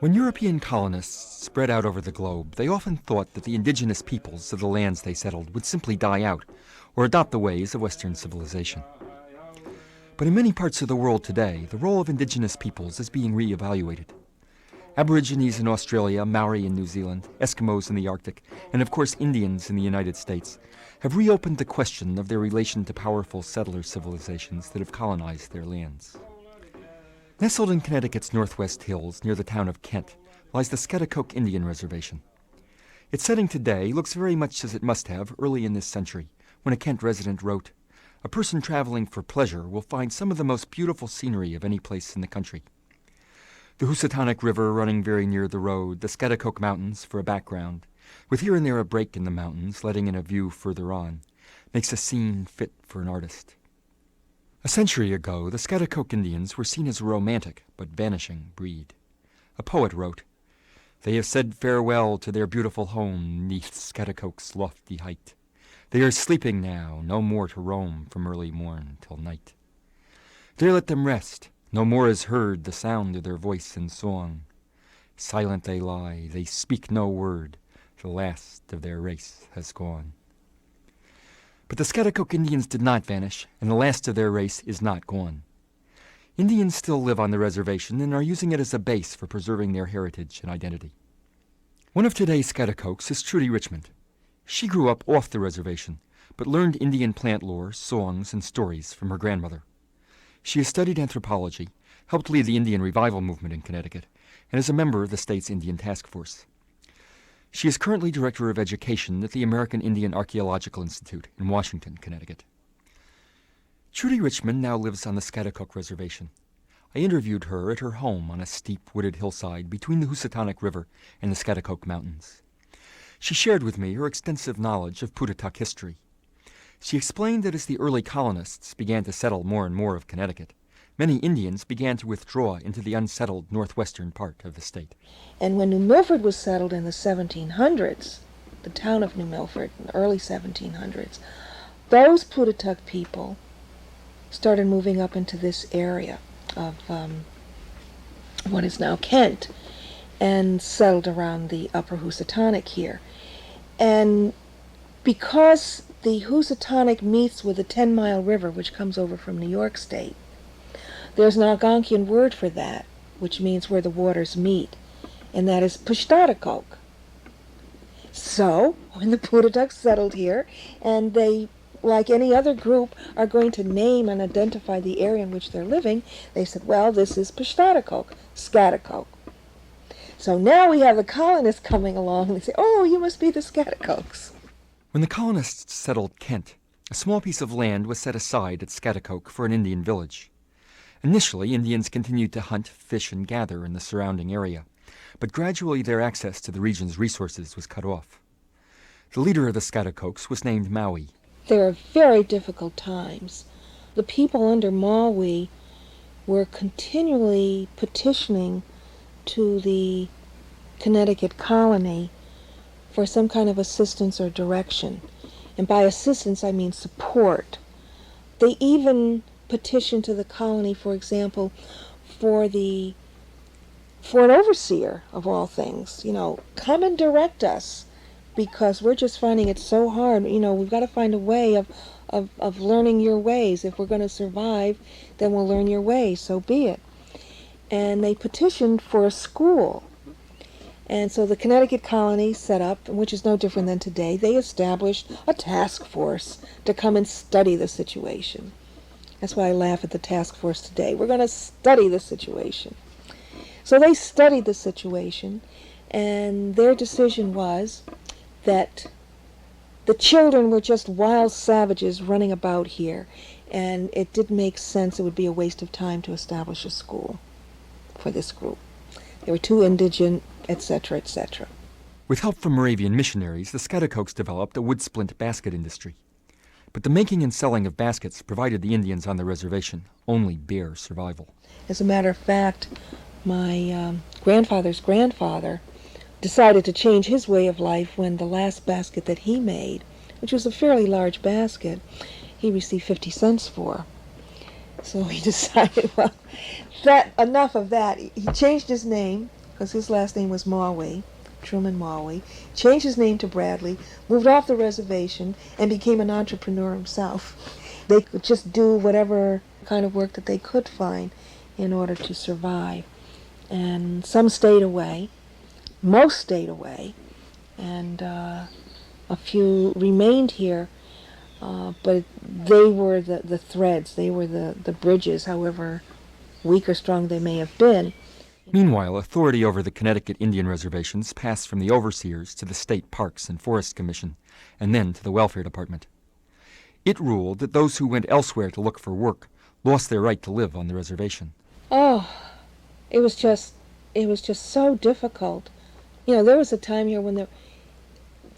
When European colonists spread out over the globe, they often thought that the indigenous peoples of the lands they settled would simply die out or adopt the ways of Western civilization. But in many parts of the world today, the role of indigenous peoples is being reevaluated. Aborigines in Australia, Maori in New Zealand, Eskimos in the Arctic, and of course Indians in the United States have reopened the question of their relation to powerful settler civilizations that have colonized their lands. Nestled in Connecticut's northwest hills near the town of Kent lies the Scatechoke Indian Reservation. Its setting today looks very much as it must have early in this century, when a Kent resident wrote, "A person traveling for pleasure will find some of the most beautiful scenery of any place in the country. The Housatonic River running very near the road, the Scatechoke Mountains for a background, with here and there a break in the mountains letting in a view further on, makes a scene fit for an artist." A century ago, the Scatechoke Indians were seen as a romantic but vanishing breed. A poet wrote, "They have said farewell to their beautiful home 'neath Scatechoke's lofty height. They are sleeping now, no more to roam from early morn till night. There let them rest, no more is heard the sound of their voice and song. Silent they lie, they speak no word, the last of their race has gone." But the Scatechoke Indians did not vanish, and the last of their race is not gone. Indians still live on the reservation and are using it as a base for preserving their heritage and identity. One of today's Scatechokes is Trudy Richmond. She grew up off the reservation, but learned Indian plant lore, songs, and stories from her grandmother. She has studied anthropology, helped lead the Indian revival movement in Connecticut, and is a member of the state's Indian Task Force. She is currently Director of Education at the American Indian Archaeological Institute in Washington, Connecticut. Trudy Richmond now lives on the Scatechoke Reservation. I interviewed her at her home on a steep wooded hillside between the Housatonic River and the Scatechoke Mountains. She shared with me her extensive knowledge of Pootatuk history. She explained that as the early colonists began to settle more and more of Connecticut, many Indians began to withdraw into the unsettled northwestern part of the state. And when New Milford was settled in the 1700s, the town of New Milford, in the early 1700s, those Pootatuk people started moving up into this area of what is now Kent and settled around the upper Housatonic here. And because the Housatonic meets with the 10-Mile River, which comes over from New York State, there's an Algonquian word for that, which means where the waters meet, and that is Scatechoke. So, when the Pootatuk settled here, and they, like any other group, are going to name and identify the area in which they're living, they said, well, this is Scatechoke, Scatechoke. So now we have the colonists coming along, and they say, oh, you must be the Scatechokes. When the colonists settled Kent, a small piece of land was set aside at Scatechoke for an Indian village. Initially, Indians continued to hunt, fish, and gather in the surrounding area, but gradually their access to the region's resources was cut off. The leader of the Scatechokes was named Maui. There were very difficult times. The people under Maui were continually petitioning to the Connecticut colony for some kind of assistance or direction. And by assistance, I mean support. They even petitioned to the colony, for example, for an overseer of all things. Come and direct us, because we're just finding it so hard. We've got to find a way of learning your ways. If we're going to survive, then we'll learn your ways, so be it. And they petitioned for a school. And so the Connecticut colony set up, which is no different than today, they established a task force to come and study the situation. That's why I laugh at the task force today. We're going to study the situation. So they studied the situation, and their decision was that the children were just wild savages running about here, and it didn't make sense. It would be a waste of time to establish a school for this group. They were too indigent, etc., etc. With help from Moravian missionaries, the Scatechokes developed a wood splint basket industry. But the making and selling of baskets provided the Indians on the reservation only bare survival. As a matter of fact, my grandfather's grandfather decided to change his way of life when the last basket that he made, which was a fairly large basket, he received 50 cents for. So he decided, well, enough of that. He changed his name, because his last name was Marway, Truman Marway, changed his name to Bradley, moved off the reservation, and became an entrepreneur himself. They could just do whatever kind of work that they could find in order to survive. And some stayed away, most stayed away, and a few remained here, but they were the threads, they were the bridges, however weak or strong they may have been. Meanwhile, authority over the Connecticut Indian reservations passed from the overseers to the State Parks and Forest Commission, and then to the Welfare Department. It ruled that those who went elsewhere to look for work lost their right to live on the reservation. Oh, it was just so difficult. You know, there was a time here when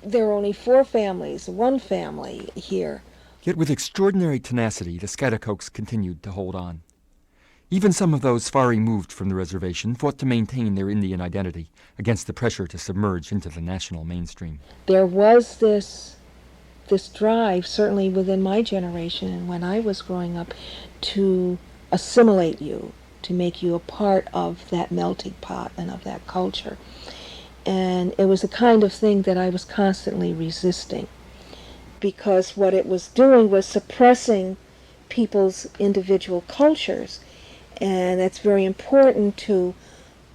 there were only 4 families, 1 family here. Yet with extraordinary tenacity, the Scatechokes continued to hold on. Even some of those far removed from the reservation fought to maintain their Indian identity against the pressure to submerge into the national mainstream. There was this drive, certainly within my generation and when I was growing up, to assimilate you, to make you a part of that melting pot and of that culture. And it was the kind of thing that I was constantly resisting, because what it was doing was suppressing people's individual cultures. And it's very important to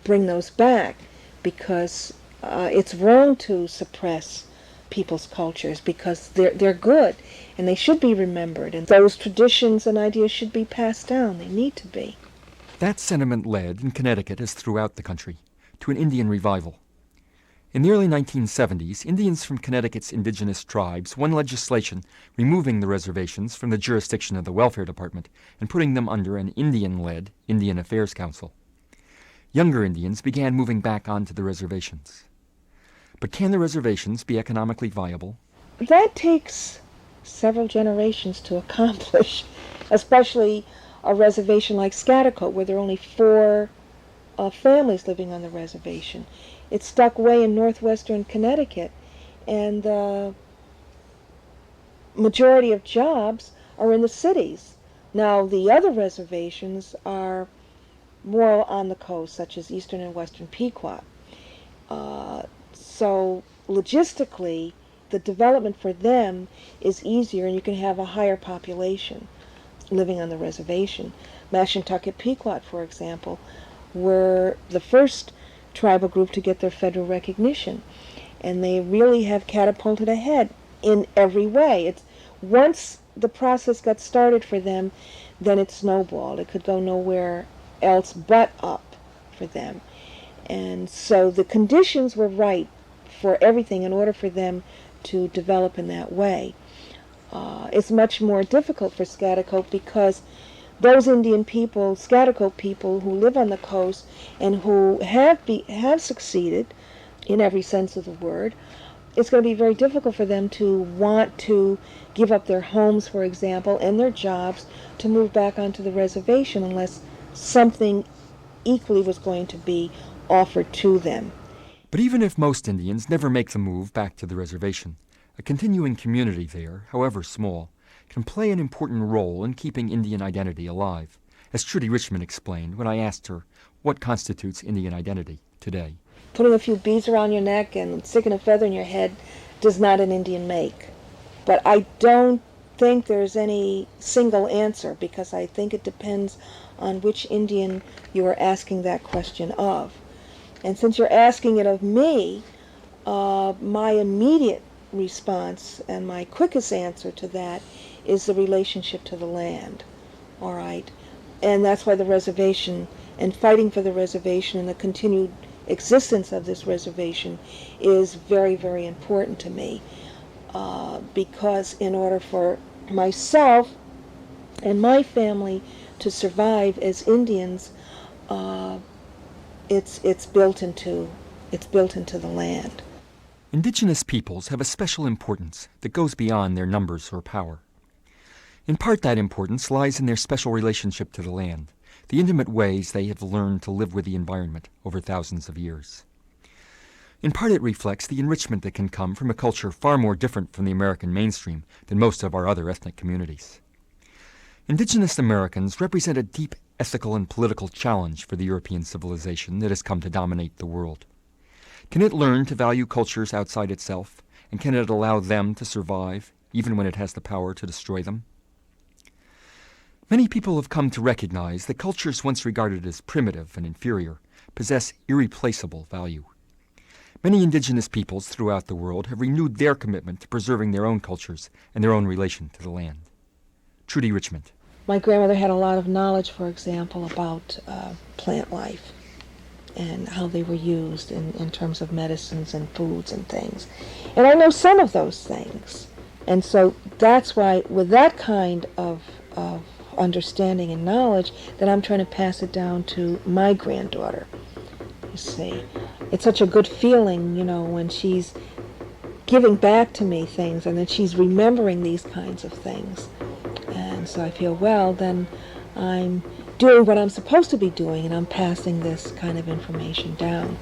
bring those back, because it's wrong to suppress people's cultures, because they're good and they should be remembered, and those traditions and ideas should be passed down. They need to be. That sentiment led, in Connecticut as throughout the country, to an Indian revival. In the early 1970s, Indians from Connecticut's indigenous tribes won legislation removing the reservations from the jurisdiction of the Welfare Department and putting them under an Indian-led Indian Affairs Council. Younger Indians began moving back onto the reservations. But can the reservations be economically viable? That takes several generations to accomplish, especially a reservation like Scatechoke, where there are only 4 families living on the reservation. It's stuck way in northwestern Connecticut, and the majority of jobs are in the cities. Now, the other reservations are more on the coast, such as eastern and western Pequot. So logistically, the development for them is easier, and you can have a higher population living on the reservation. Mashantucket Pequot, for example, were the first tribal group to get their federal recognition, and they really have catapulted ahead in every way. Once the process got started for them, then it snowballed. It could go nowhere else but up for them. And so the conditions were right for everything in order for them to develop in that way. It's much more difficult for Scatechoke, because those Indian people, Scatechoke people who live on the coast and who have succeeded in every sense of the word, it's going to be very difficult for them to want to give up their homes, for example, and their jobs to move back onto the reservation unless something equally was going to be offered to them. But even if most Indians never make the move back to the reservation, a continuing community there, however small, can play an important role in keeping Indian identity alive, as Trudy Richmond explained when I asked her what constitutes Indian identity today. Putting a few beads around your neck and sticking a feather in your head does not an Indian make. But I don't think there's any single answer, because I think it depends on which Indian you are asking that question of. And since you're asking it of me, my immediate response and my quickest answer to that is the relationship to the land, all right? And that's why the reservation and fighting for the reservation and the continued existence of this reservation is very, very important to me, because in order for myself and my family to survive as Indians, it's built into the land. Indigenous peoples have a special importance that goes beyond their numbers or power. In part, that importance lies in their special relationship to the land, the intimate ways they have learned to live with the environment over thousands of years. In part, it reflects the enrichment that can come from a culture far more different from the American mainstream than most of our other ethnic communities. Indigenous Americans represent a deep ethical and political challenge for the European civilization that has come to dominate the world. Can it learn to value cultures outside itself, and can it allow them to survive, even when it has the power to destroy them? Many people have come to recognize that cultures once regarded as primitive and inferior possess irreplaceable value. Many indigenous peoples throughout the world have renewed their commitment to preserving their own cultures and their own relation to the land. Trudy Richmond. My grandmother had a lot of knowledge, for example, about plant life and how they were used in terms of medicines and foods and things. And I know some of those things. And so that's why, with that kind of understanding and knowledge, that I'm trying to pass it down to my granddaughter. You see, it's such a good feeling, when she's giving back to me things and that she's remembering these kinds of things. And so I feel, well, then I'm doing what I'm supposed to be doing, and I'm passing this kind of information down.